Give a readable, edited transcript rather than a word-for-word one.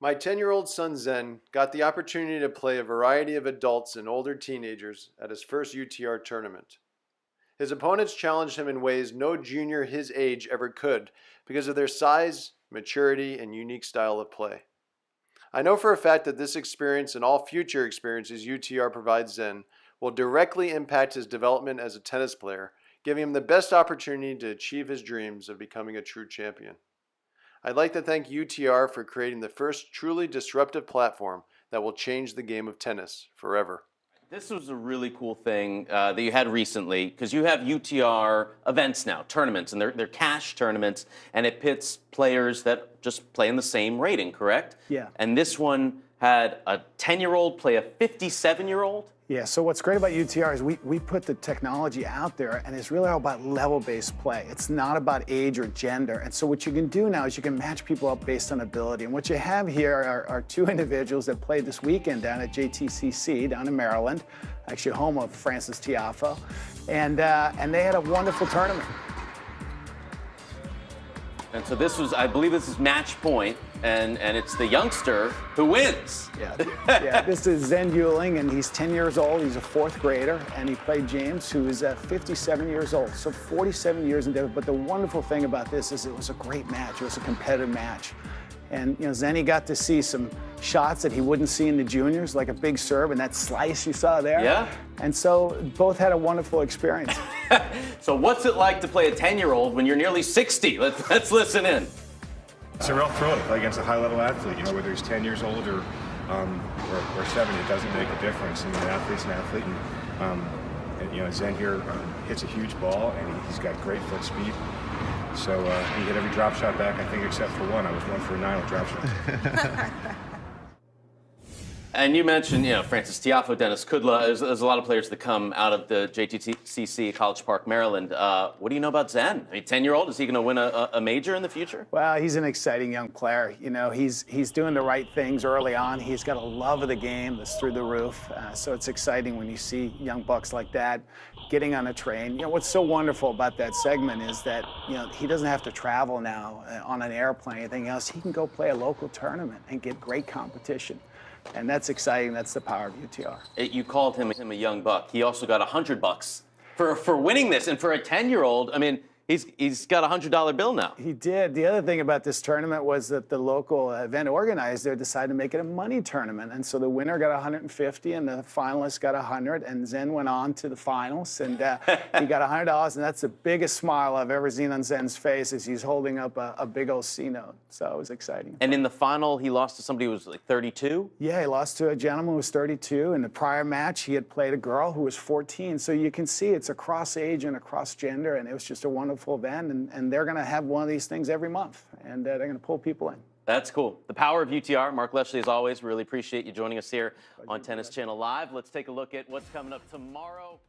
My 10-year-old son Zen got the opportunity to play a variety of adults and older teenagers at his first UTR tournament. His opponents challenged him in ways no junior his age ever could because of their size, maturity, and unique style of play. I know for a fact that this experience and all future experiences UTR provides Zen will directly impact his development as a tennis player, giving him the best opportunity to achieve his dreams of becoming a true champion. I'd like to thank UTR for creating the first truly disruptive platform that will change the game of tennis forever. This was a really cool thing that you had recently, because you have UTR events now, tournaments, and they're cash tournaments, and it pits players that just play in the same rating, correct? Yeah. And this one had a 10-year-old play a 57-year-old? Yeah, so what's great about UTR is we put the technology out there, and it's really all about level-based play. It's not about age or gender. And so what you can do now is you can match people up based on ability. And what you have here are two individuals that played this weekend down at JTCC down in Maryland, actually home of Frances Tiafoe, and they had a wonderful tournament. And so this was, I believe this is match point, and it's the youngster who wins. Yeah, this is Zen Yuling, and he's 10 years old. He's a fourth grader, and he played James, who is 57 years old. So 47 years in depth. But the wonderful thing about this is it was a great match. It was a competitive match. And Zenny got to see some shots that he wouldn't see in the juniors, like a big serve and that slice you saw there. Yeah. And so both had a wonderful experience. So what's it like to play a 10-year-old when you're nearly 60? Let's listen in. It's a real thrill to play against a high-level athlete. Whether he's 10 years old or 7, it doesn't make a difference. An athlete's an athlete, and Zen here hits a huge ball, and he's got great foot speed. So he hit every drop shot back, I think, except for one. I was 1 for 9 on drop shots. And you mentioned, Frances Tiafoe, Dennis Kudla. There's a lot of players that come out of the JTCC, College Park, Maryland. What do you know about Zen? 10-year-old, is he going to win a major in the future? Well, he's an exciting young player. He's doing the right things early on. He's got a love of the game that's through the roof. So it's exciting when you see young bucks like that getting on a train. What's so wonderful about that segment is that, he doesn't have to travel now on an airplane or anything else. He can go play a local tournament and get great competition. And that's exciting. That's the power of UTR. You called him a young buck. He also got $100 for winning this. And for a 10-year-old, he's got a $100 bill now. He did. The other thing about this tournament was that the local event organizer decided to make it a money tournament. And so the winner got $150 and the finalist got $100. And Zen went on to the finals, and he got $100. And that's the biggest smile I've ever seen on Zen's face, as he's holding up a big old C note. So it was exciting. And in the final, he lost to somebody who was like 32? Yeah, he lost to a gentleman who was 32. In the prior match, he had played a girl who was 14. So you can see it's across age and across gender. And it was just a wonderful event, and they're going to have one of these things every month, and they're going to pull people in. That's cool. The power of UTR. Mark Leshley, as always, really appreciate you joining us here on Tennis Channel Live. Let's take a look at what's coming up tomorrow.